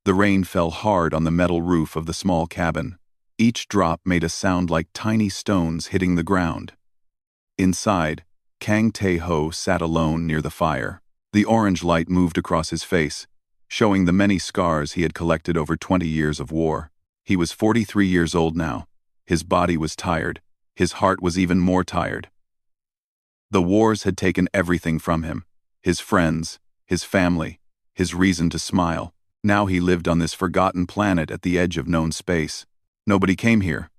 The rain fell hard on the metal roof of the small cabin. Each drop made a sound like tiny stones hitting the ground. Inside, Kang Tae-ho sat alone near the fire. The orange light moved across his face, showing the many scars he had collected over 20 years of war. He was 43 years old now. His body was tired. His heart was even more tired. The wars had taken everything from him. His friends, his family, his reason to smile. Now he lived on this forgotten planet at the edge of known space. Nobody came here.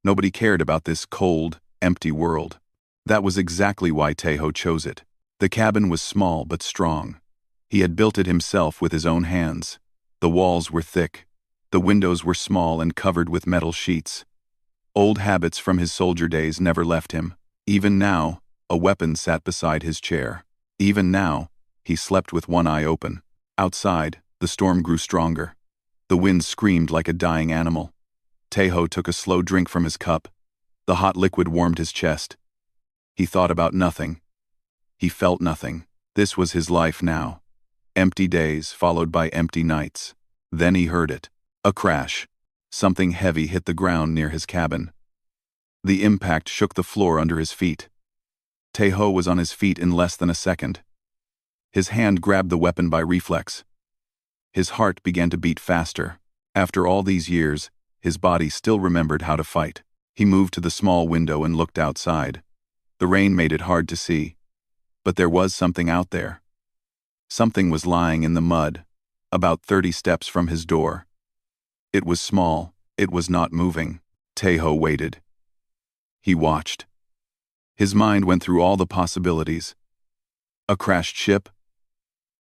Nobody cared about this cold, empty world. That was exactly why Tae-ho chose it. The cabin was small but strong. He had built it himself with his own hands. The walls were thick. The windows were small and covered with metal sheets. Old habits from his soldier days never left him. Even now, a weapon sat beside his chair. Even now, he slept with one eye open. Outside, the storm grew stronger. The wind screamed like a dying animal. Tae-ho took a slow drink from his cup. The hot liquid warmed his chest. He thought about nothing. He felt nothing. This was his life now. Empty days followed by empty nights. Then he heard it. A crash. Something heavy hit the ground near his cabin. The impact shook the floor under his feet. Tae-ho was on his feet in less than a second. His hand grabbed the weapon by reflex. His heart began to beat faster. After all these years, his body still remembered how to fight. He moved to the small window and looked outside. The rain made it hard to see. But there was something out there. Something was lying in the mud, about 30 steps from his door. It was small. It was not moving. Tae-ho waited. He watched. His mind went through all the possibilities. A crashed ship?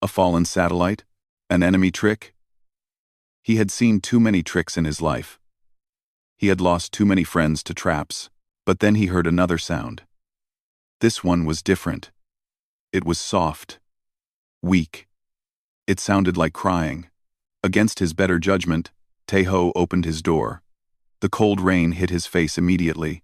A fallen satellite? An enemy trick? He had seen too many tricks in his life. He had lost too many friends to traps. But then he heard another sound. This one was different. It was soft. Weak. It sounded like crying. Against his better judgment, Tae-ho opened his door. The cold rain hit his face immediately.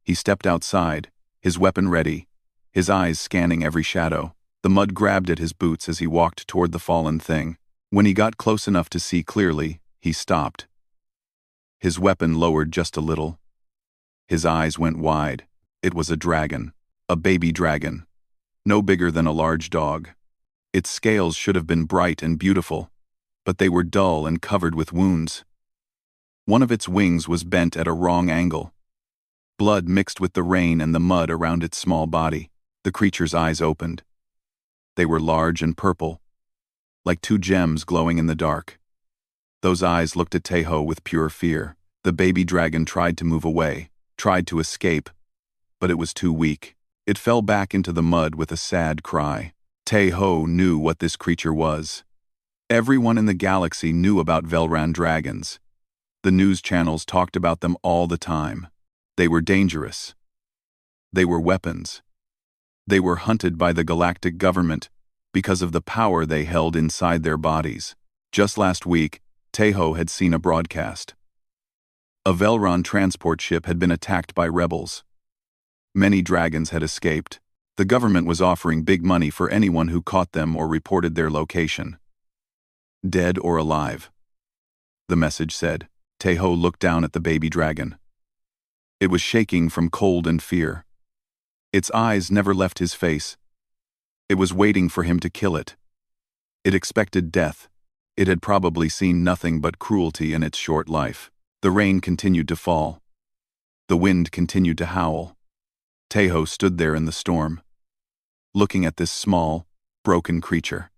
He stepped outside, his weapon ready, his eyes scanning every shadow. The mud grabbed at his boots as he walked toward the fallen thing. When he got close enough to see clearly, he stopped. His weapon lowered just a little. His eyes went wide. It was a dragon. A baby dragon. No bigger than a large dog. Its scales should have been bright and beautiful, but they were dull and covered with wounds. One of its wings was bent at a wrong angle. Blood mixed with the rain and the mud around its small body. The creature's eyes opened. They were large and purple, like two gems glowing in the dark. Those eyes looked at Tae-ho with pure fear. The baby dragon tried to move away, tried to escape, but it was too weak. It fell back into the mud with a sad cry. Tae-ho knew what this creature was. Everyone in the galaxy knew about Velran dragons. The news channels talked about them all the time. They were dangerous. They were weapons. They were hunted by the galactic government because of the power they held inside their bodies. Just last week, Tae-ho had seen a broadcast. A Velran transport ship had been attacked by rebels. Many dragons had escaped. The government was offering big money for anyone who caught them or reported their location. Dead or alive, the message said. Tae-ho looked down at the baby dragon. It was shaking from cold and fear. Its eyes never left his face. It was waiting for him to kill it. It expected death. It had probably seen nothing but cruelty in its short life. The rain continued to fall. The wind continued to howl. Tae-ho stood there in the storm, looking at this small, broken creature.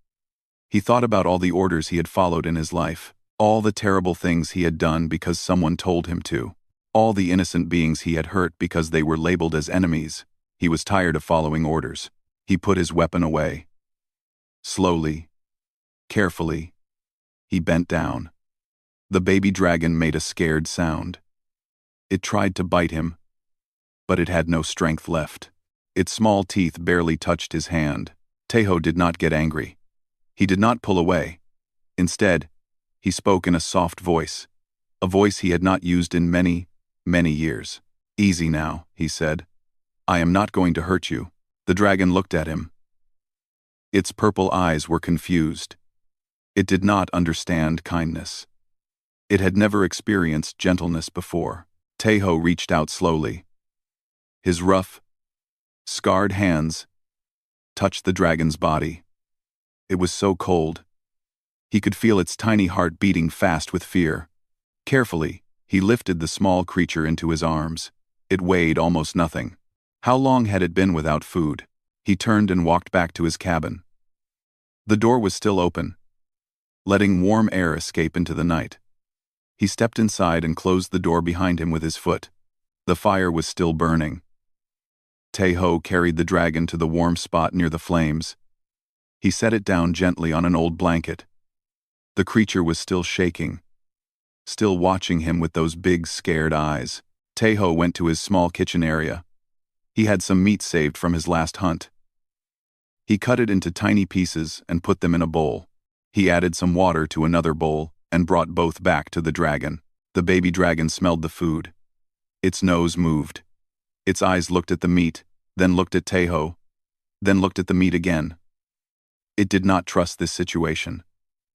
He thought about all the orders he had followed in his life, all the terrible things he had done because someone told him to, all the innocent beings he had hurt because they were labeled as enemies. He was tired of following orders. He put his weapon away. Slowly, carefully, he bent down. The baby dragon made a scared sound. It tried to bite him, but it had no strength left. Its small teeth barely touched his hand. Tae-ho did not get angry. He did not pull away. Instead, he spoke in a soft voice, a voice he had not used in many, many years. "Easy now," he said. "I am not going to hurt you." The dragon looked at him. Its purple eyes were confused. It did not understand kindness. It had never experienced gentleness before. Taeho reached out slowly. His rough, scarred hands touched the dragon's body. It was so cold. He could feel its tiny heart beating fast with fear. Carefully, he lifted the small creature into his arms. It weighed almost nothing. How long had it been without food? He turned and walked back to his cabin. The door was still open, letting warm air escape into the night. He stepped inside and closed the door behind him with his foot. The fire was still burning. Taeho carried the dragon to the warm spot near the flames. He set it down gently on an old blanket. The creature was still shaking, still watching him with those big, scared eyes. Taeho went to his small kitchen area. He had some meat saved from his last hunt. He cut it into tiny pieces and put them in a bowl. He added some water to another bowl and brought both back to the dragon. The baby dragon smelled the food. Its nose moved. Its eyes looked at the meat, then looked at Taeho, then looked at the meat again. It did not trust this situation.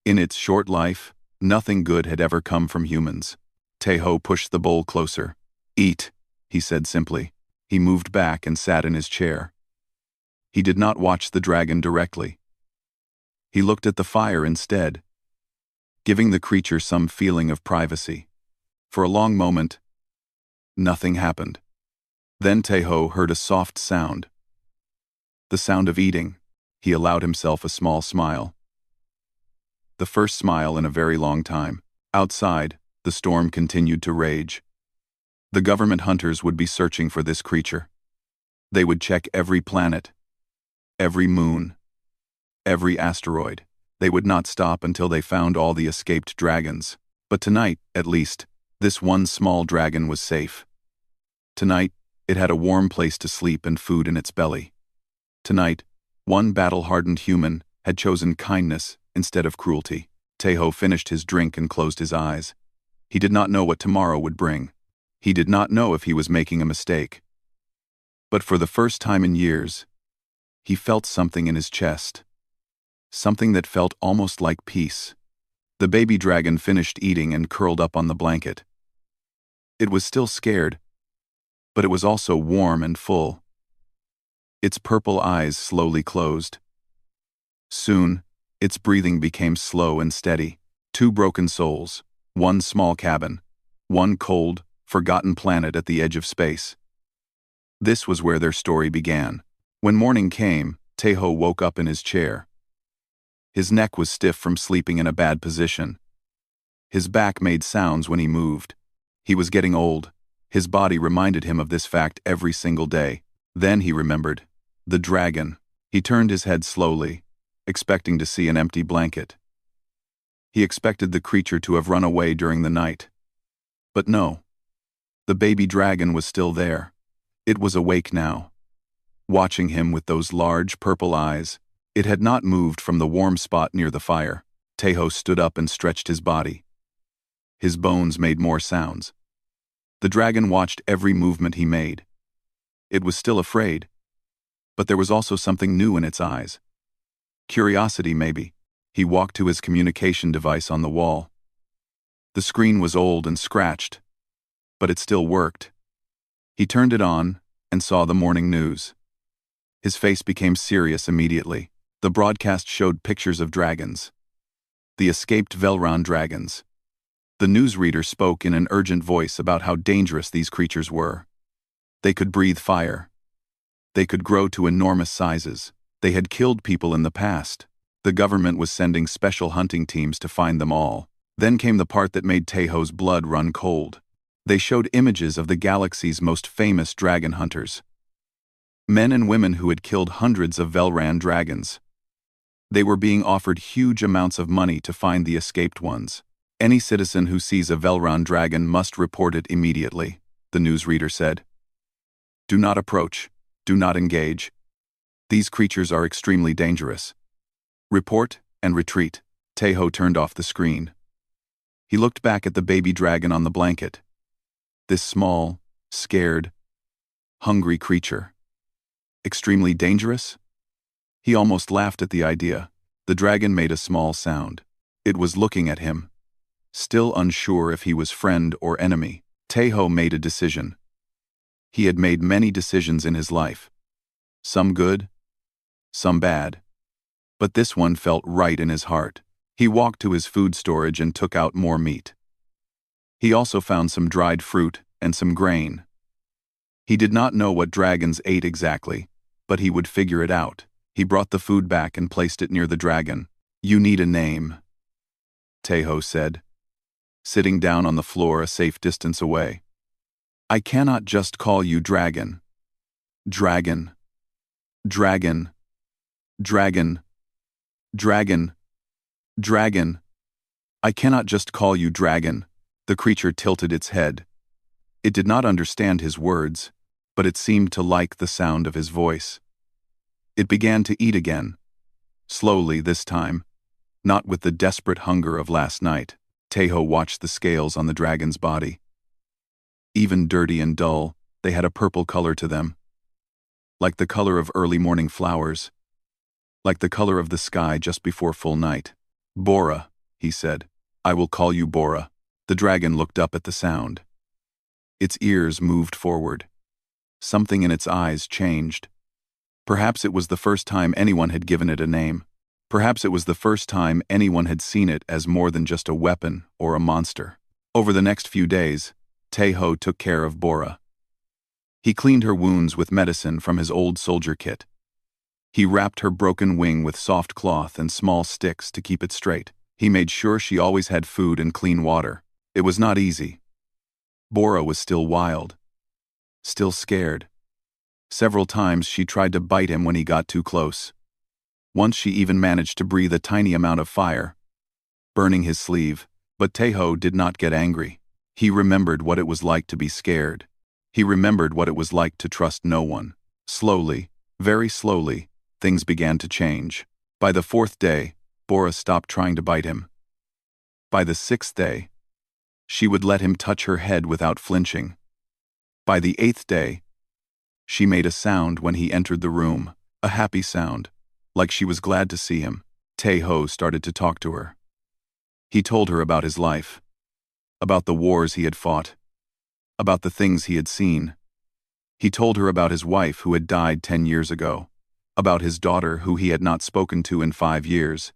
In its short life, nothing good had ever come from humans. Taeho pushed the bowl closer. "Eat," he said simply. He moved back and sat in his chair. He did not watch the dragon directly. He looked at the fire instead, giving the creature some feeling of privacy. For a long moment, nothing happened. Then Taeho heard a soft sound. The sound of eating. He allowed himself a small smile. The first smile in a very long time. Outside, the storm continued to rage. The government hunters would be searching for this creature. They would check every planet, every moon, every asteroid. They would not stop until they found all the escaped dragons. But tonight, at least, this one small dragon was safe. Tonight, it had a warm place to sleep and food in its belly. Tonight, one battle-hardened human had chosen kindness instead of cruelty. Taeho finished his drink and closed his eyes. He did not know what tomorrow would bring. He did not know if he was making a mistake. But for the first time in years, he felt something in his chest. Something that felt almost like peace. The baby dragon finished eating and curled up on the blanket. It was still scared, but it was also warm and full. Its purple eyes slowly closed. Soon, its breathing became slow and steady. Two broken souls, one small cabin, one cold, forgotten planet at the edge of space. This was where their story began. When morning came, Taeho woke up in his chair. His neck was stiff from sleeping in a bad position. His back made sounds when he moved. He was getting old. His body reminded him of this fact every single day. Then he remembered. The dragon. He turned his head slowly, expecting to see an empty blanket. He expected the creature to have run away during the night. But no. The baby dragon was still there. It was awake now, watching him with those large purple eyes. It had not moved from the warm spot near the fire. Taeho stood up and stretched his body. His bones made more sounds. The dragon watched every movement he made. It was still afraid, but there was also something new in its eyes. Curiosity, maybe. He walked to his communication device on the wall. The screen was old and scratched, but it still worked. He turned it on and saw the morning news. His face became serious immediately. The broadcast showed pictures of dragons. The escaped Velran dragons. The newsreader spoke in an urgent voice about how dangerous these creatures were. They could breathe fire. They could grow to enormous sizes. They had killed people in the past. The government was sending special hunting teams to find them all. Then came the part that made Taeho's blood run cold. They showed images of the galaxy's most famous dragon hunters. Men and women who had killed hundreds of Velran dragons. They were being offered huge amounts of money to find the escaped ones. Any citizen who sees a Velran dragon must report it immediately, the newsreader said. Do not approach. Do not engage. These creatures are extremely dangerous. Report and retreat. Taeho turned off the screen. He looked back at the baby dragon on the blanket. This small, scared, hungry creature. Extremely dangerous? He almost laughed at the idea. The dragon made a small sound. It was looking at him, still unsure if he was friend or enemy. Taeho made a decision. He had made many decisions in his life. Some good, some bad. But this one felt right in his heart. He walked to his food storage and took out more meat. He also found some dried fruit and some grain. He did not know what dragons ate exactly, but he would figure it out. He brought the food back and placed it near the dragon. "You need a name," Taeho said, sitting down on the floor a safe distance away. "I cannot just call you Dragon. Dragon. Dragon. Dragon. Dragon. Dragon. I cannot just call you Dragon." The creature tilted its head. It did not understand his words, but it seemed to like the sound of his voice. It began to eat again. Slowly this time, not with the desperate hunger of last night. Taeho watched the scales on the dragon's body. Even dirty and dull, they had a purple color to them. Like the color of early morning flowers. Like the color of the sky just before full night. "Bora," he said. "I will call you Bora." The dragon looked up at the sound. Its ears moved forward. Something in its eyes changed. Perhaps it was the first time anyone had given it a name. Perhaps it was the first time anyone had seen it as more than just a weapon or a monster. Over the next few days, Taeho took care of Bora. He cleaned her wounds with medicine from his old soldier kit. He wrapped her broken wing with soft cloth and small sticks to keep it straight. He made sure she always had food and clean water. It was not easy. Bora was still wild. Still scared. Several times she tried to bite him when he got too close. Once she even managed to breathe a tiny amount of fire, burning his sleeve, but Taeho did not get angry. He remembered what it was like to be scared. He remembered what it was like to trust no one. Slowly, very slowly, things began to change. By the 4th day, Bora stopped trying to bite him. By the 6th day, she would let him touch her head without flinching. By the 8th day, she made a sound when he entered the room, a happy sound, like she was glad to see him. Taeho started to talk to her. He told her about his life, about the wars he had fought, about the things he had seen. He told her about his wife who had died 10 years ago, about his daughter who he had not spoken to in 5 years.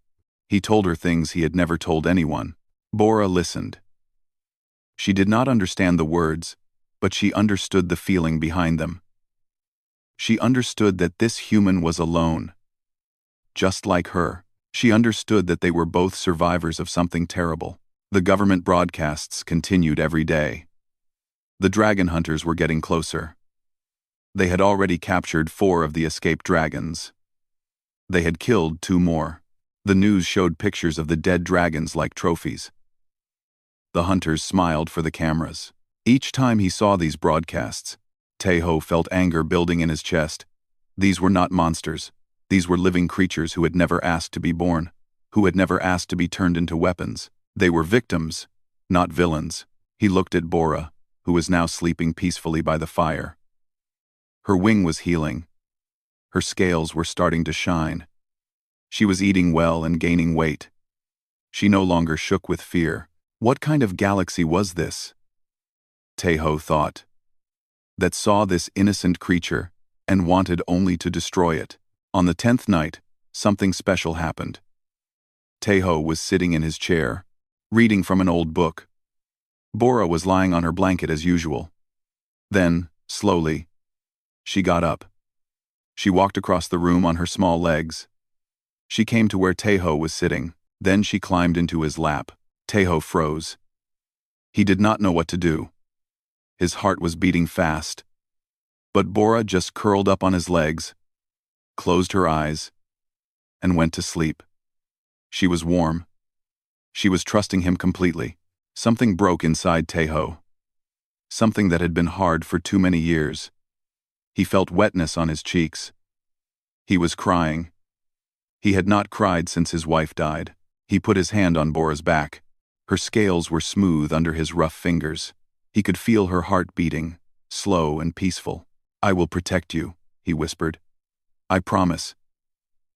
He told her things he had never told anyone. Bora listened. She did not understand the words, but she understood the feeling behind them. She understood that this human was alone. Just like her, she understood that they were both survivors of something terrible. The government broadcasts continued every day. The dragon hunters were getting closer. They had already captured 4 of the escaped dragons. They had killed 2 more. The news showed pictures of the dead dragons like trophies. The hunters smiled for the cameras. Each time he saw these broadcasts, Taeho felt anger building in his chest. These were not monsters. These were living creatures who had never asked to be born, who had never asked to be turned into weapons. They were victims, not villains. He looked at Bora, who was now sleeping peacefully by the fire. Her wing was healing. Her scales were starting to shine. She was eating well and gaining weight. She no longer shook with fear. What kind of galaxy was this? Taeho thought. That saw this innocent creature and wanted only to destroy it. On the 10th night, something special happened. Taeho was sitting in his chair, reading from an old book. Bora was lying on her blanket as usual. Then, slowly, she got up. She walked across the room on her small legs. She came to where Taeho was sitting. Then she climbed into his lap. Taeho froze. He did not know what to do. His heart was beating fast. But Bora just curled up on his legs, closed her eyes, and went to sleep. She was warm. She was trusting him completely. Something broke inside Taeho. Something that had been hard for too many years. He felt wetness on his cheeks. He was crying. He had not cried since his wife died. He put his hand on Bora's back. Her scales were smooth under his rough fingers. He could feel her heart beating, slow and peaceful. "I will protect you," he whispered. "I promise.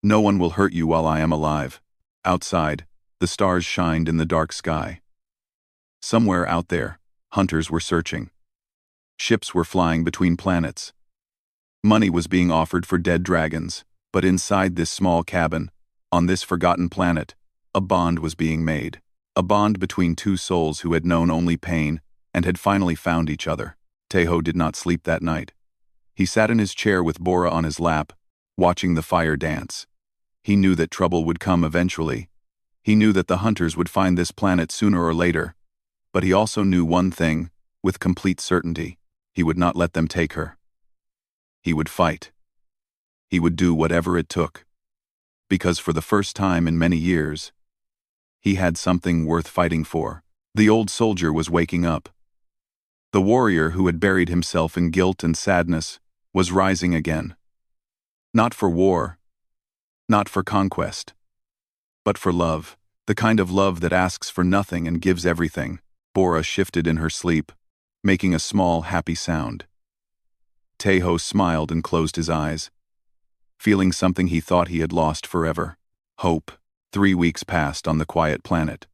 No one will hurt you while I am alive." Outside, The stars shined in the dark sky. Somewhere out there, hunters were searching. Ships were flying between planets. Money was being offered for dead dragons, but inside this small cabin, on this forgotten planet, a bond was being made. A bond between two souls who had known only pain and had finally found each other. Tejo did not sleep that night. He sat in his chair with Bora on his lap, watching the fire dance. He knew that trouble would come eventually. He knew that the hunters would find this planet sooner or later. But he also knew one thing, with complete certainty. He would not let them take her. He would fight. He would do whatever it took. Because for the first time in many years, he had something worth fighting for. The old soldier was waking up. The warrior who had buried himself in guilt and sadness was rising again. Not for war, not for conquest, but for love, the kind of love that asks for nothing and gives everything. Bora shifted in her sleep, making a small, happy sound. Tejo smiled and closed his eyes, feeling something he thought he had lost forever: hope. 3 weeks passed on the quiet planet.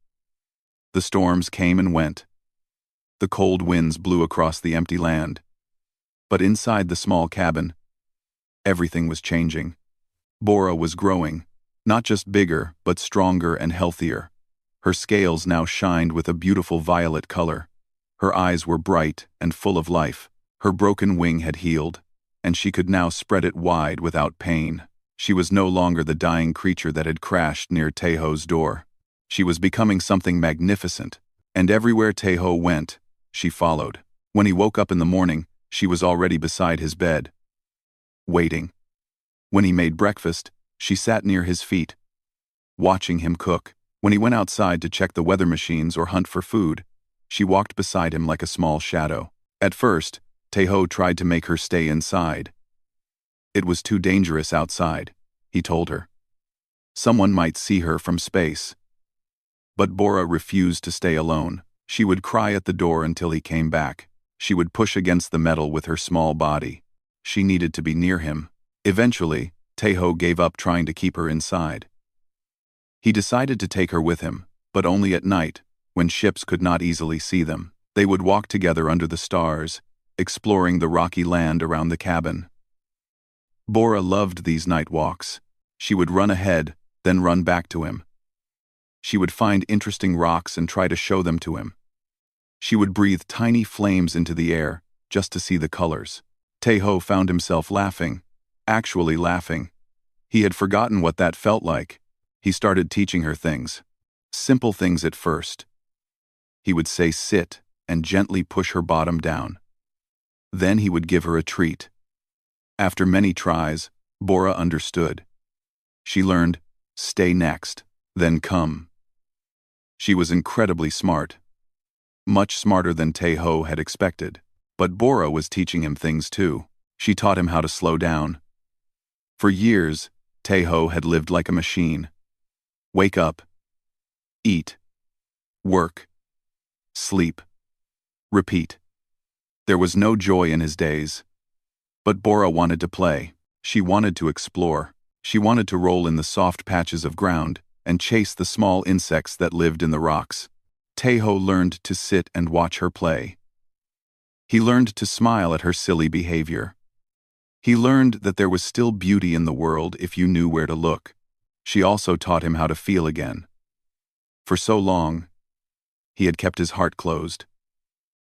The storms came and went. The cold winds blew across the empty land. But inside the small cabin, everything was changing. Bora was growing, not just bigger, but stronger and healthier. Her scales now shined with a beautiful violet color. Her eyes were bright and full of life. Her broken wing had healed, and she could now spread it wide without pain. She was no longer the dying creature that had crashed near Tejo's door. She was becoming something magnificent, and everywhere Tejo went, she followed. When he woke up in the morning, she was already beside his bed, waiting. When he made breakfast, she sat near his feet, watching him cook. When he went outside to check the weather machines or hunt for food, she walked beside him like a small shadow. At first, Tejo tried to make her stay inside. It was too dangerous outside, he told her. Someone might see her from space. But Bora refused to stay alone. She would cry at the door until he came back. She would push against the metal with her small body. She needed to be near him. Eventually, Tejo gave up trying to keep her inside. He decided to take her with him, but only at night, when ships could not easily see them. They would walk together under the stars, exploring the rocky land around the cabin. Bora loved these night walks. She would run ahead, then run back to him. She would find interesting rocks and try to show them to him. She would breathe tiny flames into the air, just to see the colors. Tejo found himself laughing, actually laughing. He had forgotten what that felt like. He started teaching her things. Simple things at first. He would say sit and gently push her bottom down. Then he would give her a treat. After many tries, Bora understood. She learned, stay next, then come. She was incredibly smart. Much smarter than Tejo had expected. But Bora was teaching him things too. She taught him how to slow down. For years, Tejo had lived like a machine. Wake up, eat, work, sleep, repeat. There was no joy in his days. But Bora wanted to play. She wanted to explore. She wanted to roll in the soft patches of ground and chase the small insects that lived in the rocks. Tejo learned to sit and watch her play. He learned to smile at her silly behavior. He learned that there was still beauty in the world if you knew where to look. She also taught him how to feel again. For so long, he had kept his heart closed.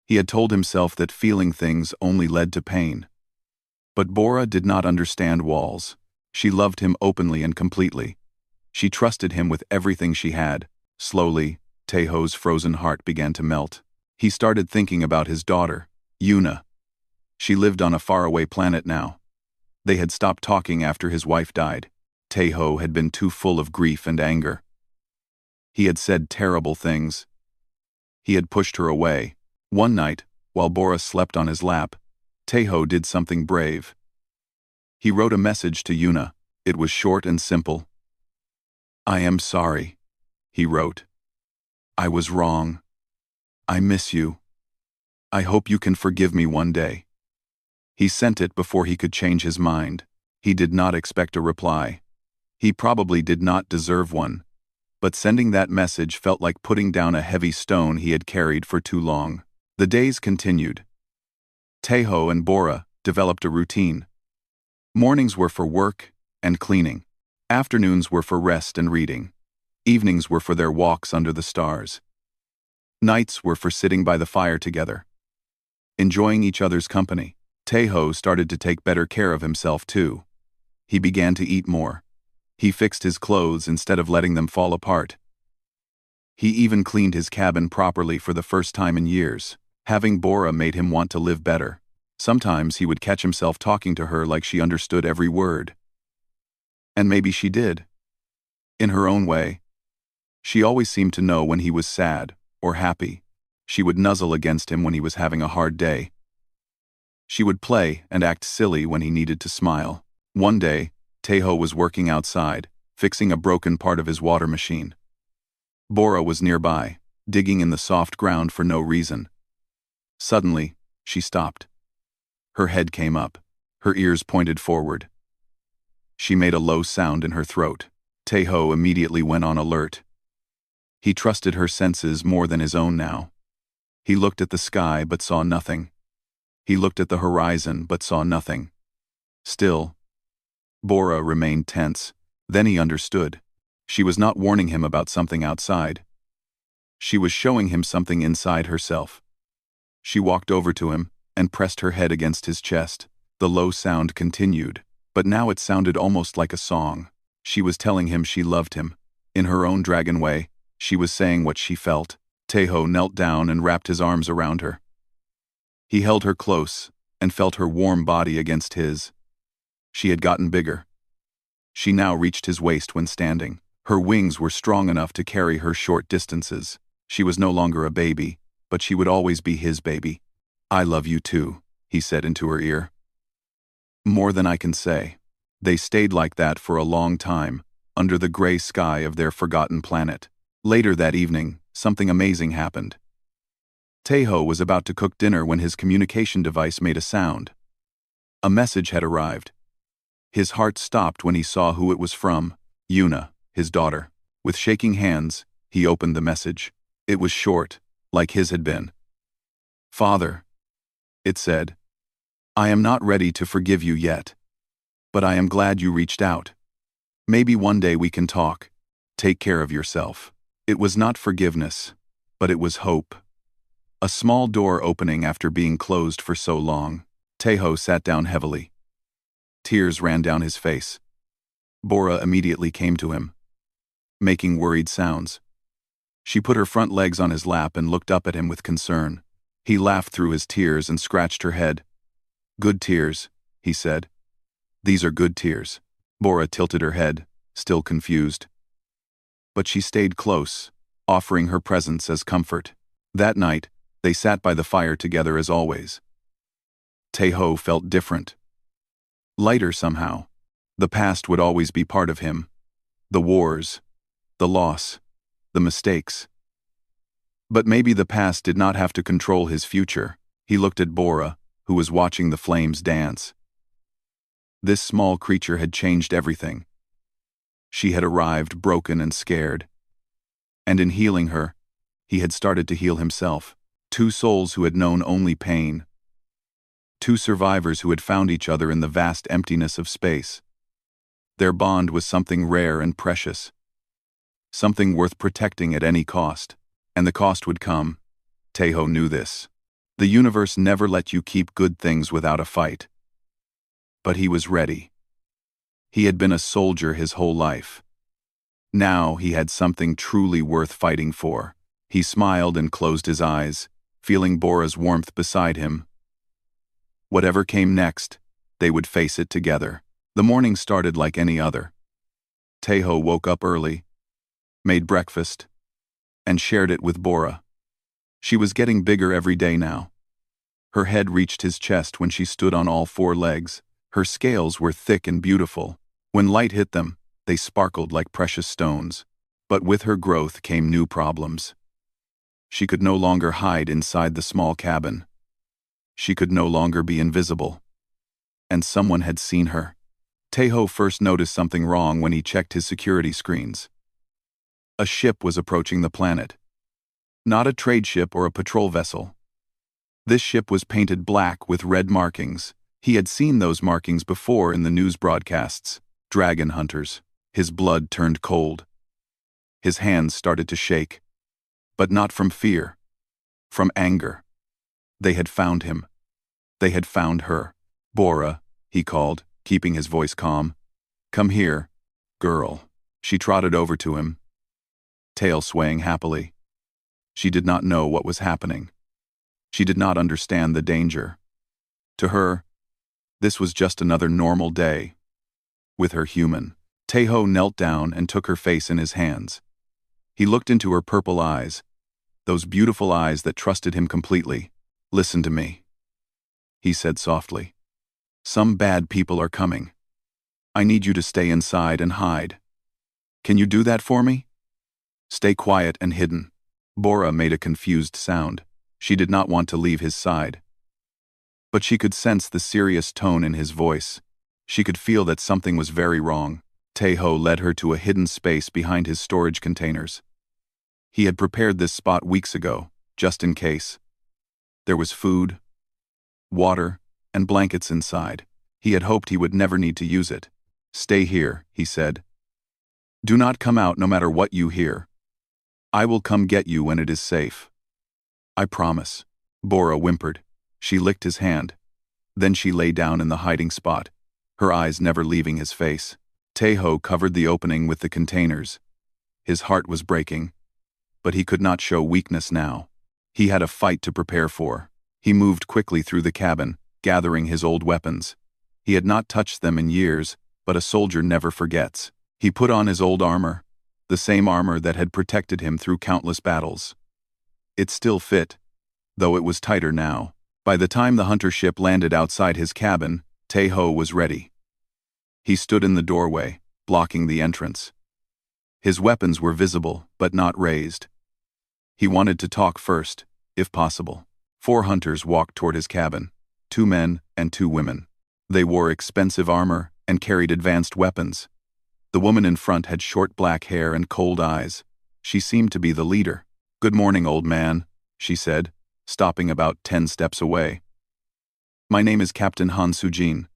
He had told himself that feeling things only led to pain. But Bora did not understand walls. She loved him openly and completely. She trusted him with everything she had. Slowly, Tejo's frozen heart began to melt. He started thinking about his daughter, Yuna. She lived on a faraway planet now. They had stopped talking after his wife died. Tejo had been too full of grief and anger. He had said terrible things. He had pushed her away. One night, while Bora slept on his lap, Tejo did something brave. He wrote a message to Yuna. It was short and simple. I am sorry, he wrote. I was wrong. I miss you. I hope you can forgive me one day. He sent it before he could change his mind. He did not expect a reply. He probably did not deserve one. but sending that message felt like putting down a heavy stone he had carried for too long. The days continued. Taeho and Bora developed a routine. Mornings were for work and cleaning. Afternoons were for rest and reading. Evenings were for their walks under the stars. Nights were for sitting by the fire together, enjoying each other's company. Taeho started to take better care of himself too. He began to eat more. He fixed his clothes instead of letting them fall apart. He even cleaned his cabin properly for the first time in years. Having Bora made him want to live better. Sometimes he would catch himself talking to her like she understood every word. And maybe she did. In her own way. She always seemed to know when he was sad or happy. She would nuzzle against him when he was having a hard day. She would play and act silly when he needed to smile. One day, Taeho was working outside, fixing a broken part of his water machine. Bora was nearby, digging in the soft ground for no reason. Suddenly, she stopped. Her head came up, her ears pointed forward. She made a low sound in her throat. Taeho immediately went on alert. He trusted her senses more than his own now. He looked at the sky but saw nothing. He looked at the horizon but saw nothing. Still, Bora remained tense. Then he understood. She was not warning him about something outside. She was showing him something inside herself. She walked over to him and pressed her head against his chest. The low sound continued, but now it sounded almost like a song. She was telling him she loved him. In her own dragon way, she was saying what she felt. Taeho knelt down and wrapped his arms around her. He held her close and felt her warm body against his. She had gotten bigger. She now reached his waist when standing. Her wings were strong enough to carry her short distances. She was no longer a baby, but she would always be his baby. "I love you too," he said into her ear. "More than I can say." They stayed like that for a long time, under the gray sky of their forgotten planet. Later that evening, something amazing happened. Taeho was about to cook dinner when his communication device made a sound. A message had arrived. His heart stopped when he saw who it was from. Yuna, his daughter. With shaking hands, he opened the message. It was short, like his had been. "Father," it said, "I am not ready to forgive you yet. But I am glad you reached out. Maybe one day we can talk. Take care of yourself." It was not forgiveness, but it was hope. A small door opening after being closed for so long. Taeho sat down heavily. Tears ran down his face. Bora immediately came to him, making worried sounds. She put her front legs on his lap and looked up at him with concern. He laughed through his tears and scratched her head. "Good tears," he said. "These are good tears." Bora tilted her head, still confused. But she stayed close, offering her presence as comfort. That night, they sat by the fire together as always. Taeho felt different. Lighter somehow. The past would always be part of him. The wars, the loss, the mistakes. But maybe the past did not have to control his future. He looked at Bora, who was watching the flames dance. This small creature had changed everything. She had arrived broken and scared. And in healing her, he had started to heal himself. Two souls who had known only pain. Two survivors who had found each other in the vast emptiness of space. Their bond was something rare and precious. Something worth protecting at any cost. And the cost would come. Taeho knew this. The universe never let you keep good things without a fight. But he was ready. He had been a soldier his whole life. Now he had something truly worth fighting for. He smiled and closed his eyes, feeling Bora's warmth beside him. Whatever came next, they would face it together. The morning started like any other. Taeho woke up early, made breakfast, and shared it with Bora. She was getting bigger every day now. Her head reached his chest when she stood on all four legs. Her scales were thick and beautiful. When light hit them, they sparkled like precious stones. But with her growth came new problems. She could no longer hide inside the small cabin. She could no longer be invisible. And someone had seen her. Taeho first noticed something wrong when he checked his security screens. A ship was approaching the planet. Not a trade ship or a patrol vessel. This ship was painted black with red markings. He had seen those markings before in the news broadcasts. Dragon hunters. His blood turned cold. His hands started to shake. But not from fear. From anger. They had found him. They had found her. Bora, he called, keeping his voice calm. Come here, girl. She trotted over to him, tail swaying happily. She did not know what was happening. She did not understand the danger. To her, this was just another normal day. With her human. Teho knelt down and took her face in his hands. He looked into her purple eyes, those beautiful eyes that trusted him completely. Listen to me, he said softly. Some bad people are coming. I need you to stay inside and hide. Can you do that for me? Stay quiet and hidden. Bora made a confused sound. She did not want to leave his side. But she could sense the serious tone in his voice. She could feel that something was very wrong. Teho led her to a hidden space behind his storage containers. He had prepared this spot weeks ago, just in case. There was food, water, and blankets inside. He had hoped he would never need to use it. Stay here, he said. Do not come out no matter what you hear. I will come get you when it is safe. I promise. Bora whimpered. She licked his hand. Then she lay down in the hiding spot, her eyes never leaving his face. Teho covered the opening with the containers. His heart was breaking. But he could not show weakness now. He had a fight to prepare for. He moved quickly through the cabin, gathering his old weapons. He had not touched them in years, but a soldier never forgets. He put on his old armor, the same armor that had protected him through countless battles. It still fit, though it was tighter now. By the time the hunter ship landed outside his cabin, Teho was ready. He stood in the doorway, blocking the entrance. His weapons were visible, but not raised. He wanted to talk first, if possible. 4 hunters walked toward his cabin, 2 men and 2 women. They wore expensive armor and carried advanced weapons. The woman in front had short black hair and cold eyes. She seemed to be the leader. Good morning, old man, she said, stopping about 10 steps away. My name is Captain Han Sujin.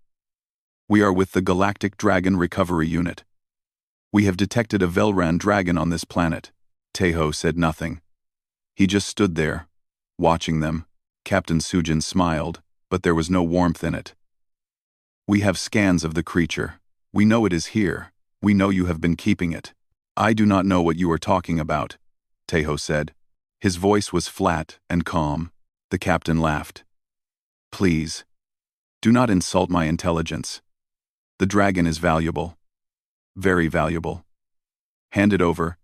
We are with the Galactic Dragon Recovery Unit. We have detected a Velran dragon on this planet. Teho said nothing. He just stood there, watching them. Captain Sujin smiled, but there was no warmth in it. We have scans of the creature. We know it is here. We know you have been keeping it. I do not know what you are talking about, Teho said. His voice was flat and calm. The captain laughed. Please, do not insult my intelligence. The dragon is valuable. Very valuable. Hand it over,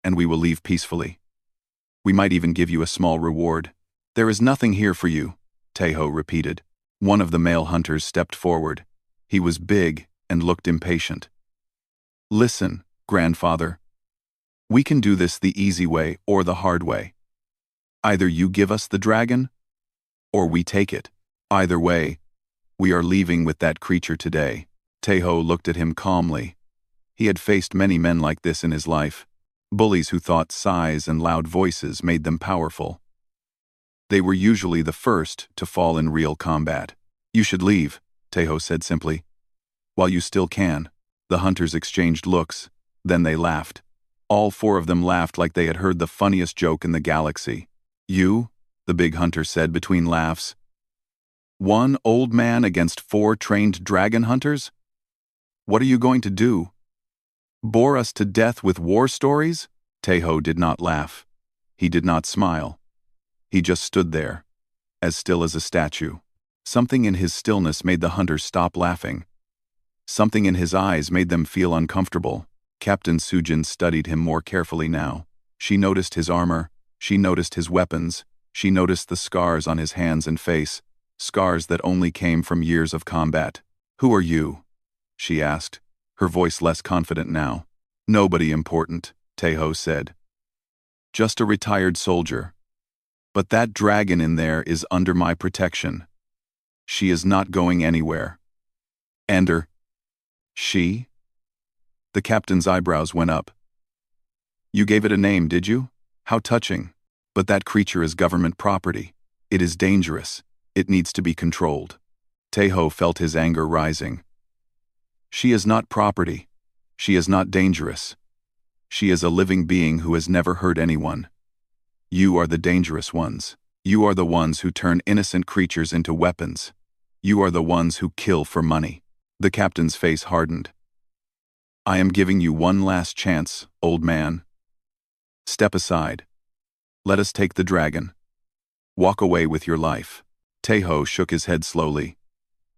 and we will leave peacefully. We might even give you a small reward. There is nothing here for you, Teho repeated. One of the male hunters stepped forward. He was big and looked impatient. Listen, grandfather. We can do this the easy way or the hard way. Either you give us the dragon, or we take it. Either way, we are leaving with that creature today. Teho looked at him calmly. He had faced many men like this in his life. Bullies who thought size and loud voices made them powerful. They were usually the first to fall in real combat. You should leave, Teho said simply. While you still can. The hunters exchanged looks, then they laughed. All 4 of them laughed like they had heard the funniest joke in the galaxy. You, the big hunter said between laughs. 1 old man against 4 trained dragon hunters? What are you going to do? Bore us to death with war stories? Teho did not laugh. He did not smile. He just stood there, as still as a statue. Something in his stillness made the hunters stop laughing. Something in his eyes made them feel uncomfortable. Captain Sujin studied him more carefully now. She noticed his armor. She noticed his weapons. She noticed the scars on his hands and face, scars that only came from years of combat. Who are you? She asked, her voice less confident now. Nobody important, Teho said. Just a retired soldier. But that dragon in there is under my protection. She is not going anywhere. She? The captain's eyebrows went up. You gave it a name, did you? How touching. But that creature is government property. It is dangerous. It needs to be controlled. Taeho felt his anger rising. She is not property. She is not dangerous. She is a living being who has never hurt anyone. You are the dangerous ones. You are the ones who turn innocent creatures into weapons. You are the ones who kill for money. The captain's face hardened. I am giving you one last chance, old man. Step aside. Let us take the dragon. Walk away with your life. Taeho shook his head slowly.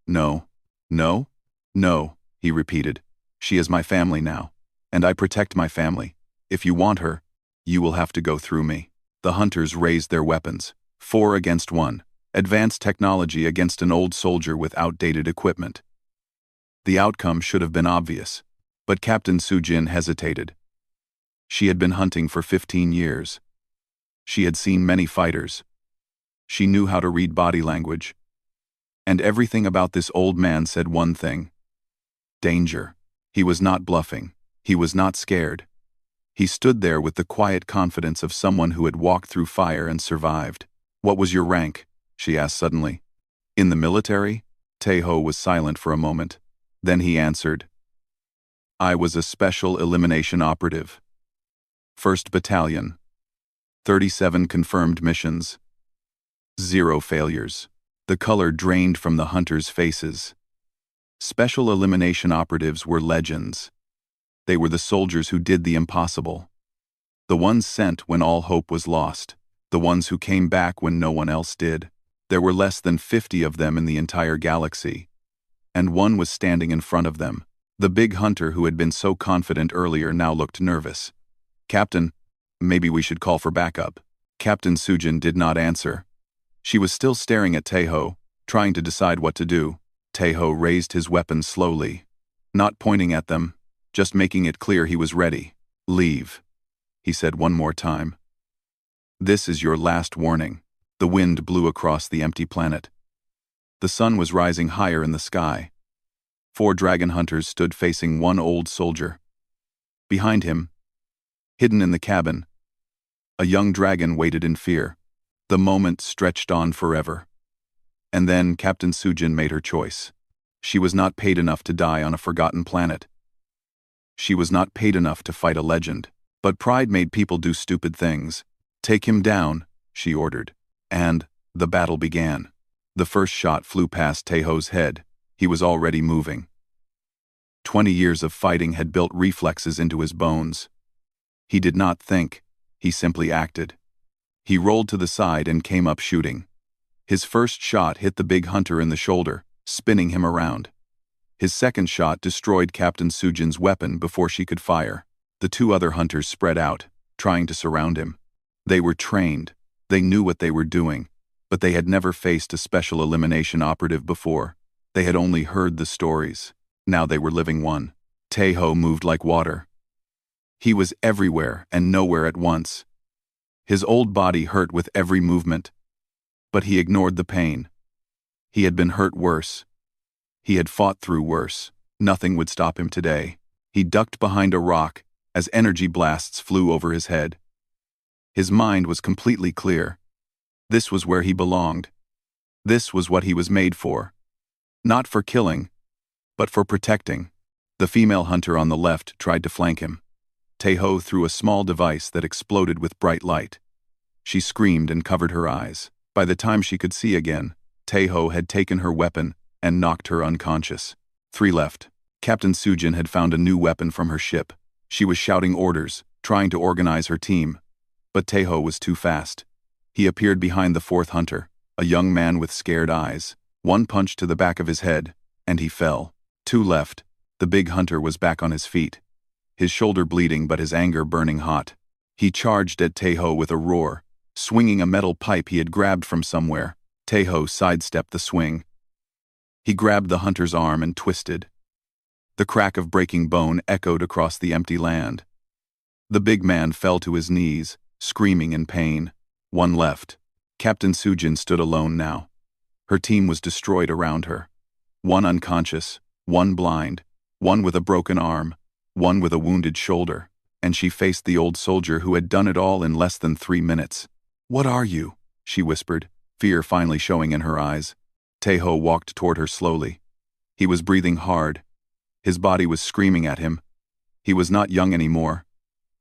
No, no, no, he repeated. She is my family now, and I protect my family. If you want her, you will have to go through me. The hunters raised their weapons, 4 against 1, advanced technology against an old soldier with outdated equipment. The outcome should have been obvious, but Captain Sujin hesitated. She had been hunting for 15 years. She had seen many fighters. She knew how to read body language. And everything about this old man said one thing. Danger. He was not bluffing. He was not scared. He stood there with the quiet confidence of someone who had walked through fire and survived. What was your rank? She asked suddenly. In the military? Taeho was silent for a moment. Then he answered. I was a special elimination operative. 1st Battalion. 37 confirmed missions. 0 failures. The color drained from the hunters' faces. Special elimination operatives were legends. They were the soldiers who did the impossible. The ones sent when all hope was lost. The ones who came back when no one else did. There were less than 50 of them in the entire galaxy. And one was standing in front of them. The big hunter who had been so confident earlier now looked nervous. Captain, maybe we should call for backup. Captain Sujin did not answer. She was still staring at Taeho, trying to decide what to do. Taeho raised his weapon slowly, not pointing at them, just making it clear he was ready. Leave, he said one more time. This is your last warning. The wind blew across the empty planet. The sun was rising higher in the sky. 4 dragon hunters stood facing one old soldier. Behind him, hidden in the cabin, a young dragon waited in fear. The moment stretched on forever. And then Captain Sujin made her choice. She was not paid enough to die on a forgotten planet. She was not paid enough to fight a legend. But pride made people do stupid things. Take him down, she ordered. And the battle began. The first shot flew past Taeho's head. He was already moving. 20 years of fighting had built reflexes into his bones. He did not think. He simply acted. He rolled to the side and came up shooting. His first shot hit the big hunter in the shoulder, spinning him around. His second shot destroyed Captain Sujin's weapon before she could fire. The 2 other hunters spread out, trying to surround him. They were trained. They knew what they were doing, but they had never faced a special elimination operative before. They had only heard the stories. Now they were living one. Taeho moved like water. He was everywhere and nowhere at once. His old body hurt with every movement. But he ignored the pain. He had been hurt worse. He had fought through worse. Nothing would stop him today. He ducked behind a rock as energy blasts flew over his head. His mind was completely clear. This was where he belonged. This was what he was made for. Not for killing, but for protecting. The female hunter on the left tried to flank him. Taeho threw a small device that exploded with bright light. She screamed and covered her eyes. By the time she could see again, Taeho had taken her weapon and knocked her unconscious. 3 left. Captain Sujin had found a new weapon from her ship. She was shouting orders, trying to organize her team. But Taeho was too fast. He appeared behind the 4th hunter, a young man with scared eyes. 1 punch to the back of his head, and he fell. 2 left. The big hunter was back on his feet. His shoulder bleeding but his anger burning hot. He charged at Taeho with a roar, swinging a metal pipe he had grabbed from somewhere. Taeho sidestepped the swing. He grabbed the hunter's arm and twisted. The crack of breaking bone echoed across the empty land. The big man fell to his knees, screaming in pain. 1 left. Captain Sujin stood alone now. Her team was destroyed around her. 1 unconscious, 1 blind, 1 with a broken arm, 1 with a wounded shoulder. and she faced the old soldier who had done it all in less than 3 minutes. "What are you?" she whispered, fear finally showing in her eyes. Taeho walked toward her slowly. He was breathing hard. His body was screaming at him. He was not young anymore,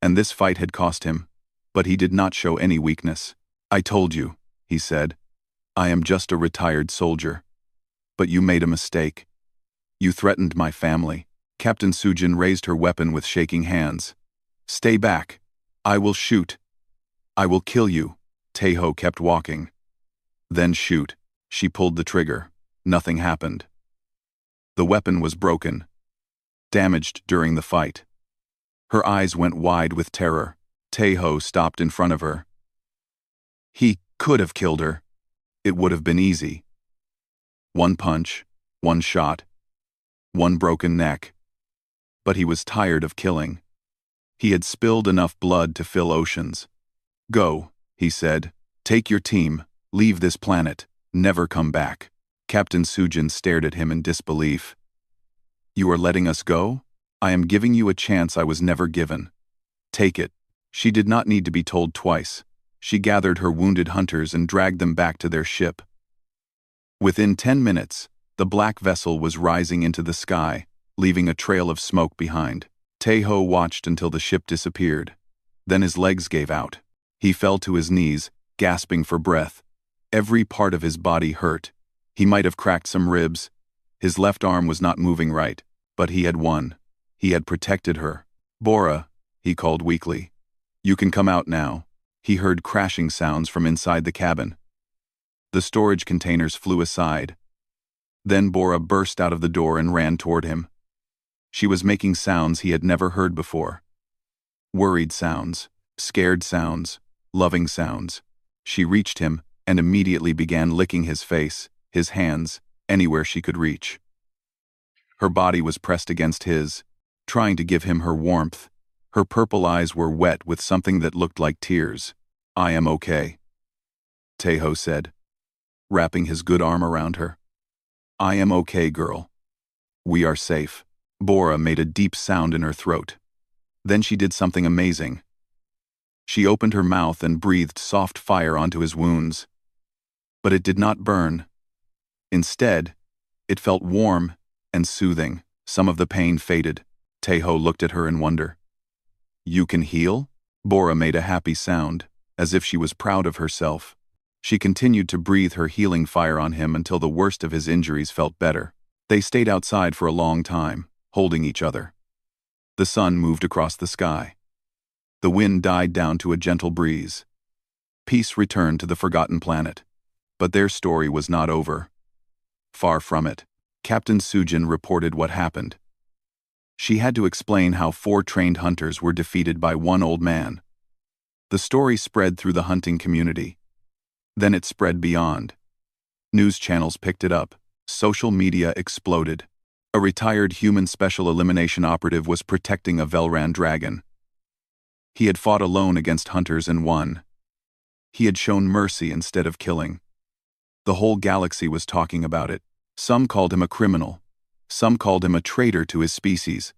and this fight had cost him, but he did not show any weakness. "I told you," he said. "I am just a retired soldier. But you made a mistake. You threatened my family." Captain Sujin raised her weapon with shaking hands. "Stay back. I will shoot. I will kill you." Taeho kept walking. "Then shoot." She pulled the trigger. Nothing happened. The weapon was broken, damaged during the fight. Her eyes went wide with terror. Taeho stopped in front of her. He could have killed her. It would have been easy. One punch, one shot, one broken neck. But he was tired of killing. He had spilled enough blood to fill oceans. "Go," he said. "Take your team, leave this planet, never come back." Captain Sujin stared at him in disbelief. "You are letting us go? I am giving you a chance I was never given. Take it." She did not need to be told twice. She gathered her wounded hunters and dragged them back to their ship. Within 10 minutes, the black vessel was rising into the sky, leaving a trail of smoke behind. Taeho watched until the ship disappeared. Then his legs gave out. He fell to his knees, gasping for breath. Every part of his body hurt. He might have cracked some ribs. His left arm was not moving right, but he had won. He had protected her. "Bora," he called weakly. "You can come out now." He heard crashing sounds from inside the cabin. The storage containers flew aside. Then Bora burst out of the door and ran toward him. She was making sounds he had never heard before. Worried sounds, scared sounds, loving sounds. She reached him and immediately began licking his face, his hands, anywhere she could reach. Her body was pressed against his, trying to give him her warmth. Her purple eyes were wet with something that looked like tears. "I am okay," Taeho said, wrapping his good arm around her. "I am okay, girl. We are safe." Bora made a deep sound in her throat. Then she did something amazing. She opened her mouth and breathed soft fire onto his wounds. But it did not burn. Instead, it felt warm and soothing. Some of the pain faded. Taeho looked at her in wonder. "You can heal?" Bora made a happy sound, as if she was proud of herself. She continued to breathe her healing fire on him until the worst of his injuries felt better. They stayed outside for a long time, holding each other. The sun moved across the sky. The wind died down to a gentle breeze. Peace returned to the forgotten planet. But their story was not over. Far from it. Captain Sujin reported what happened. She had to explain how 4 trained hunters were defeated by one old man. The story spread through the hunting community. Then it spread beyond. News channels picked it up. Social media exploded. A retired human special elimination operative was protecting a Velran dragon. He had fought alone against hunters and won. He had shown mercy instead of killing. The whole galaxy was talking about it. Some called him a criminal. Some called him a traitor to his species.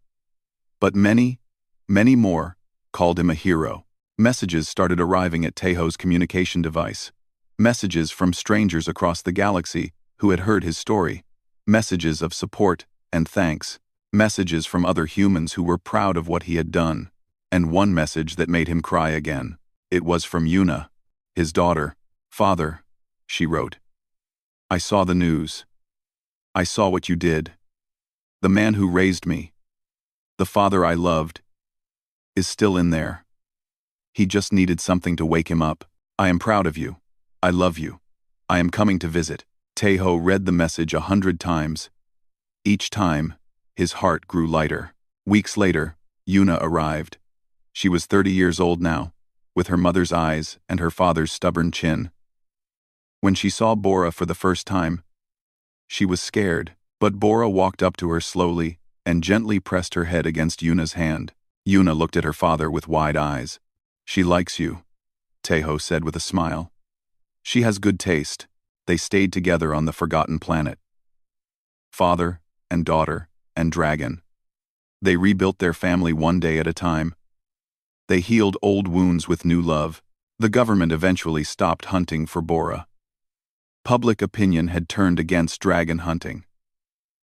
But many, many more called him a hero. Messages started arriving at Taeho's communication device. Messages from strangers across the galaxy who had heard his story. Messages of support and thanks. Messages from other humans who were proud of what he had done. And one message that made him cry again. It was from Yuna, his daughter. "Father," she wrote. "I saw the news. I saw what you did. The man who raised me, the father I loved, is still in there. He just needed something to wake him up. I am proud of you. I love you. I am coming to visit." Taeho read the message 100 times. Each time, his heart grew lighter. Weeks later, Yuna arrived. She was 30 years old now, with her mother's eyes and her father's stubborn chin. When she saw Bora for the first time, she was scared, but Bora walked up to her slowly and gently pressed her head against Yuna's hand. Yuna looked at her father with wide eyes. "She likes you," Taeho said with a smile. "She has good taste." They stayed together on the forgotten planet. Father and daughter and dragon. They rebuilt their family one day at a time. They healed old wounds with new love. The government eventually stopped hunting for Bora. Public opinion had turned against dragon hunting.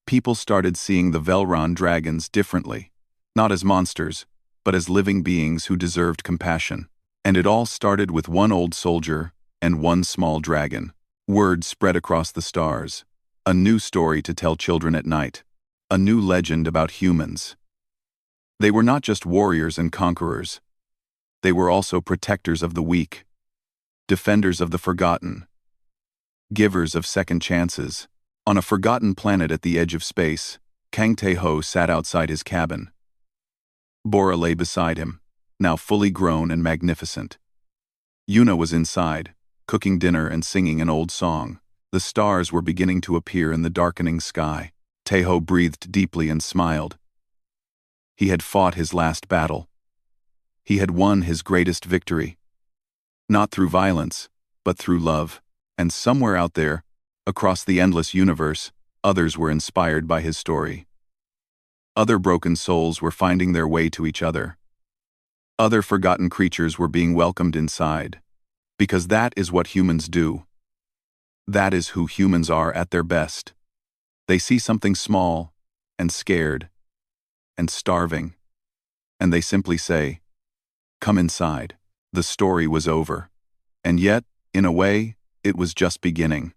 People started seeing the Velron dragons differently, not as monsters, but as living beings who deserved compassion. And it all started with one old soldier and one small dragon. Word spread across the stars. A new story to tell children at night. A new legend about humans. They were not just warriors and conquerors. They were also protectors of the weak, defenders of the forgotten, givers of second chances. On a forgotten planet at the edge of space, Kang Tae-ho sat outside his cabin. Bora lay beside him, now fully grown and magnificent. Yuna was inside, cooking dinner and singing an old song. The stars were beginning to appear in the darkening sky. Tae-ho breathed deeply and smiled. He had fought his last battle. He had won his greatest victory. Not through violence, but through love. And somewhere out there, across the endless universe, others were inspired by his story. Other broken souls were finding their way to each other. Other forgotten creatures were being welcomed inside. Because that is what humans do. That is who humans are at their best. They see something small, and scared, and starving, and they simply say, "Come inside." The story was over. And yet, in a way, it was just beginning.